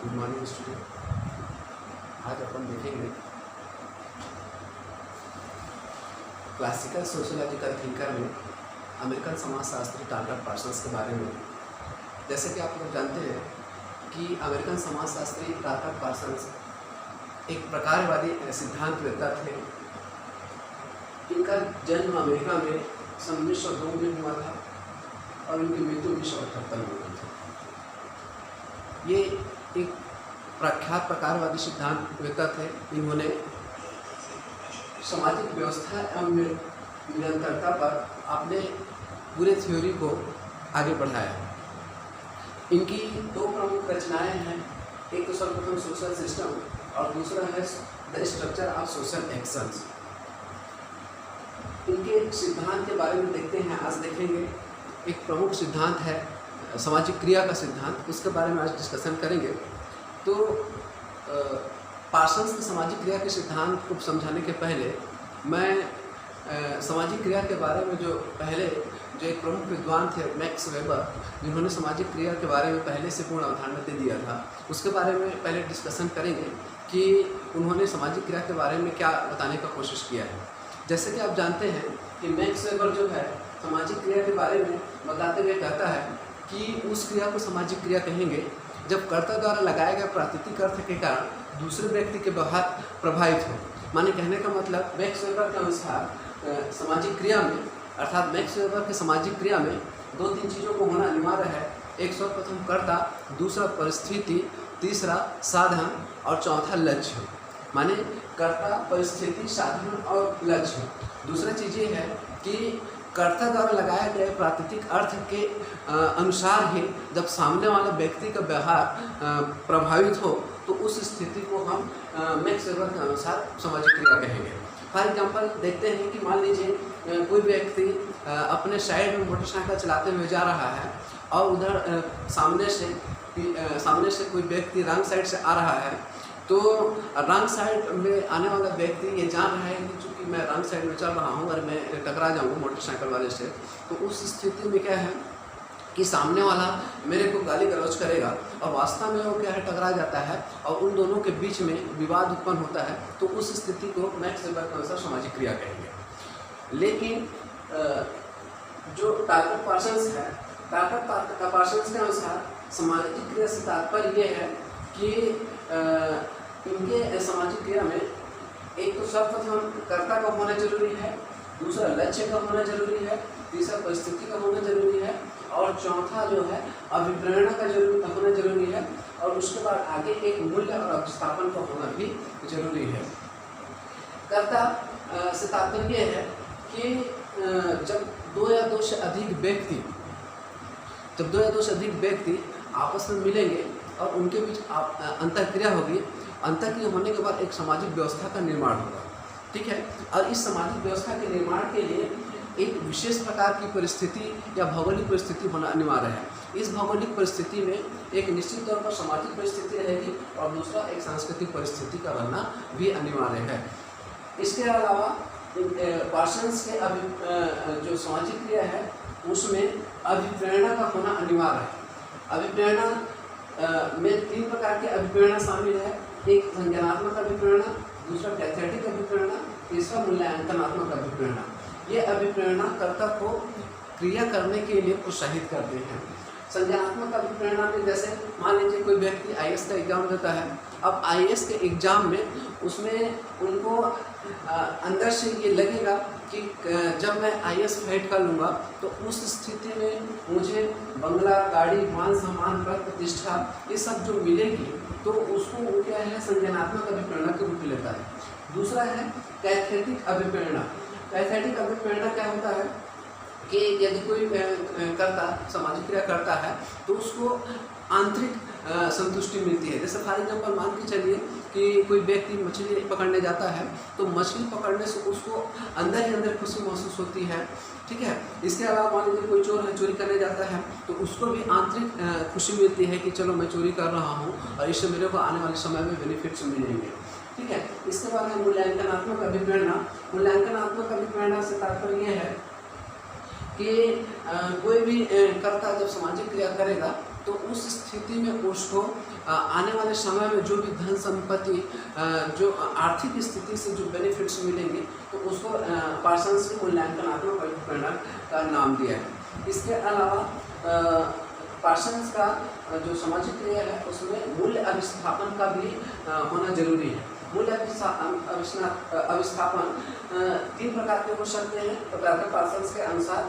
Good morning student. आज अपन देखेंगे classical sociological thinker में अमेरिकन समाजशास्त्री टाल्टर पार्सन्स के बारे में। जैसे कि आप लोग जानते हैं कि अमेरिकन समाजशास्त्री टाल्टर पार्सन्स एक प्रकारवादी सिद्धांत वेत्ता थे। इनका जन्म अमेरिका में सन 1902 में हुआ था और इनकी मृत्यु 1978 में हुई थी। ये एक प्रख्यात प्रकारवादी सिद्धांत वेत्ता थे। इन्होंने सामाजिक व्यवस्था एवं निरंतरता पर अपने पूरे थ्योरी को आगे बढ़ाया। इनकी दो प्रमुख रचनाएं हैं, एक तो सर्वप्रथम सोशल सिस्टम और दूसरा है the structure of social actions. इनके सिद्धांत के बारे में देखते हैं। आज देखेंगे एक प्रमुख सिद्धांत है सामाजिक क्रिया का सिद्धांत, उसके बारे में आज डिस्कशन करेंगे। तो पार्सन्स के सामाजिक क्रिया के सिद्धांत को समझाने के पहले मैं सामाजिक क्रिया के बारे में जो एक प्रमुख विद्वान थे मैक्स वेबर, जिन्होंने सामाजिक क्रिया के बारे में पहले से पूर्ण अवधारणा दे दिया था, उसके बारे में पहले डिस्कशन करेंगे कि उन्होंने सामाजिक क्रिया के बारे में क्या बताने का कोशिश किया है। जैसे कि आप जानते हैं कि मैक्स वेबर जो है सामाजिक क्रिया के बारे में बताते हुए कहता है कि उस क्रिया को सामाजिक क्रिया कहेंगे जब कर्ता द्वारा लगाए गए प्राकृतिक अर्थ के कारण दूसरे व्यक्ति के व्यवहार प्रभावित हो। माने कहने का मतलब मैक्स वेबर के अनुसार सामाजिक क्रिया में, अर्थात मैक्स वेबर के सामाजिक क्रिया में दो तीन चीज़ों को होना अनिवार्य है। एक सर्वप्रथम कर्ता, दूसरा परिस्थिति, तीसरा साधन और चौथा लक्ष्य। माने कर्ता, परिस्थिति, साधन और लक्ष्य। दूसरा चीज़ ये है कि कर्ता द्वारा लगाए गए प्राकृतिक अर्थ के अनुसार ही जब सामने वाला व्यक्ति का व्यवहार प्रभावित हो तो उस स्थिति को हम मैक्स वेबर के अनुसार सामाजिक क्रिया कहेंगे। फॉर एग्जांपल देखते हैं कि मान लीजिए कोई व्यक्ति अपने साइड में मोटरसाइकिल चलाते हुए जा रहा है और उधर सामने से कोई व्यक्ति रॉन्ग साइड से आ रहा है। तो रॉन्ग साइड में आने वाला व्यक्ति ये जान रहा है कि चूँकि मैं रॉन्ग साइड में चल रहा हूँ और मैं टकरा जाऊँगा मोटरसाइकिल वाले से, तो उस स्थिति में क्या है कि सामने वाला मेरे को गाली गलौज करेगा और वास्तव में वो क्या है टकरा जाता है और उन दोनों के बीच में विवाद उत्पन्न होता है। तो उस स्थिति को मैक्स वेबर के अनुसार सामाजिक क्रिया कहेंगे। लेकिन जो टाल्टर पार्सन्स है, टाल्टर पार्सन्स के अनुसार सामाजिक क्रिया से तात्पर्य ये है कि इनके सामाजिक क्रिया में एक तो सर्वप्रथम कर्ता का होना जरूरी है, दूसरा लक्ष्य का होना जरूरी है, तीसरा परिस्थिति का होना जरूरी है और चौथा जो है अभिप्रेरणा का होना जरूरी है और उसके बाद आगे एक मूल्य और अभिस्थापन का होना भी जरूरी है। कर्ता से तात्पर्य है कि जब दो या दो से अधिक व्यक्ति आपस में मिलेंगे और उनके बीच अंतःक्रिया होगी, अंतःक्रिया होने के बाद एक सामाजिक व्यवस्था का निर्माण होगा। ठीक है, और इस सामाजिक व्यवस्था के निर्माण के लिए एक विशेष प्रकार की परिस्थिति या भौगोलिक परिस्थिति होना अनिवार्य है। इस भौगोलिक परिस्थिति में एक निश्चित तौर पर सामाजिक परिस्थिति रहेगी और दूसरा एक सांस्कृतिक परिस्थिति का रहना भी अनिवार्य है। इसके अलावा पार्सन्स के जो सामाजिक क्रिया है उसमें अभिप्रेरणा का होना अनिवार्य है। अभिप्रेरणा में तीन प्रकार के अभिप्रेरणा शामिल है। एक संज्ञानात्मक अभिप्रेरणा, दूसरा कैथेटिक अभिप्रेरणा, तीसरा मूल्यांकनात्मक अभिप्रेरणा। ये अभिप्रेरणा कर्ता को क्रिया करने के लिए प्रोत्साहित करते हैं। संज्ञानात्मक अभिप्रेरणा में जैसे मान लीजिए कोई व्यक्ति आईएएस का एग्जाम देता है। अब आईएएस के एग्जाम में उसमें उनको अंदर से ये लगेगा कि जब मैं आईएएस फाइट कर लूँगा तो उस स्थिति में मुझे बंगला, गाड़ी, मान सम्मान, पद प्रतिष्ठा ये सब जो मिलेगी तो उसको वो क्या है संज्ञानात्मक अभिप्रेरणा के रूप में लेता है। दूसरा है कैथेटिक अभिप्रेरणा। कैथेटिक अभिप्रेरणा क्या होता है कि यदि कोई कर्ता सामाजिक क्रिया करता है तो उसको आंतरिक संतुष्टि मिलती है। जैसे फॉर एग्जाम्पल मान के चलिए कि कोई व्यक्ति मछली पकड़ने जाता है तो मछली पकड़ने से उसको अंदर ही अंदर खुशी महसूस होती है। ठीक है, इसके अलावा मान लीजिए कोई चोर है, चोरी करने जाता है तो उसको भी आंतरिक खुशी मिलती है कि चलो मैं चोरी कर रहा हूँ और इससे मेरे को आने वाले समय में बेनिफिट्स मिलेंगे। ठीक है, इसके बाद है मूल्यांकनात्मक अभिप्रेरणा। मूल्यांकनात्मक अभिप्रेरणा से तात्पर्य है कि कोई भी कर्ता जब सामाजिक क्रिया करेगा तो उस स्थिति में उसको आने वाले समय में जो भी धन संपत्ति जो आर्थिक स्थिति से जो बेनिफिट्स मिलेंगे तो उसको प्रासंगिक मूल्यांकनात्मक अभिप्रेरण का नाम दिया है। इसके अलावा पार्सन्स का जो सामाजिक क्रिया है उसमें मूल्य अभिस्थापन का भी होना जरूरी है। मूल्य अभिस्थापन 3 प्रकार के हो सकते हैं प्रकार पार्सन्स के अनुसार।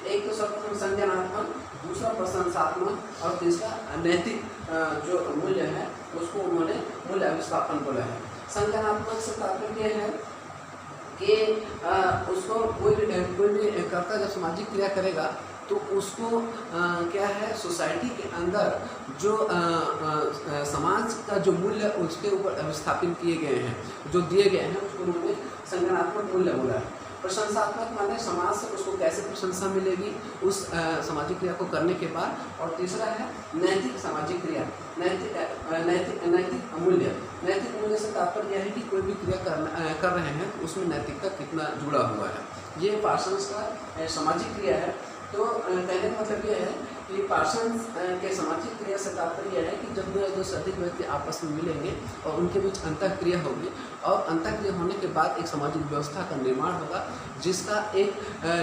एक तो सर्वप्रथम संज्ञानात्मक, दूसरा प्रशंसात्मक और तीसरा नैतिक जो मूल्य है उसको उन्होंने मूल्य अभिस्थापन बोला है। संज्ञानात्मक से तात्पर्य है कि उसको कोई भी कर्ता जब सामाजिक क्रिया करेगा तो उसको क्या है सोसाइटी के अंदर जो समाज का जो मूल्य उसके ऊपर अभिस्थापित किए गए हैं, जो दिए गए हैं, उसको उन्होंने संज्ञानात्मक मूल्य बोला है। प्रशंसात्मक माने समाज से उसको कैसे प्रशंसा मिलेगी उस सामाजिक क्रिया को करने के बाद। और तीसरा है नैतिक सामाजिक क्रिया, नैतिक मूल्य। नैतिक मूल्य से तात्पर्य यह है कि कोई भी क्रिया कर रहे हैं तो उसमें नैतिकता कितना जुड़ा हुआ है। ये पार्सन्स का सामाजिक क्रिया है। तो कहने का मतलब यह है कि पार्सन्स के सामाजिक क्रिया से तात्पर्य है कि जब 2 से अधिक व्यक्ति आपस में मिलेंगे और उनके बीच अंतःक्रिया होगी और अंतःक्रिया होने के बाद एक सामाजिक व्यवस्था का निर्माण होगा जिसका एक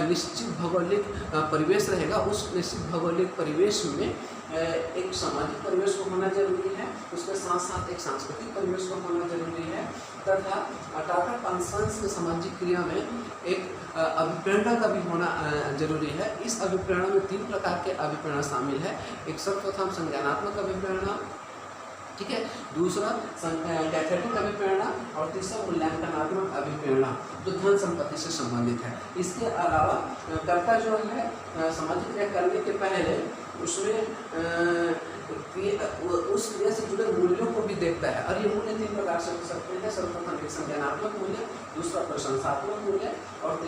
निश्चित भौगोलिक परिवेश रहेगा। उस निश्चित भौगोलिक परिवेश में एक सामाजिक परिवेश को होना जरूरी है, उसके साथ साथ एक सांस्कृतिक परिवेश को होना जरूरी है तथा टाटा पार्सन्स के सामाजिक क्रिया में एक अभिप्रेरणा का भी होना जरूरी है। इस अभिप्रेरणा में 3 प्रकार के अभिप्रेरणा शामिल है। एक सर्वप्रथम संज्ञानात्मक अभिप्रेरणा, ठीक है, दूसरा कैथेटिक अभिप्रेरणा और तीसरा मूल्यांकनात्मक अभिप्रेरणा जो धन संपत्ति से संबंधित है। इसके अलावा कर्ता जो है सामाजिक क्रिया करने के पहले उसमें उस क्रिया से जुड़े मूल्यों को भी देखता है और ये मूल्य 3 प्रकार से हो सकते हैं। सर्वप्रथम एक संज्ञानात्मक मूल्य, दूसरा प्रशंसात्मक मूल्य और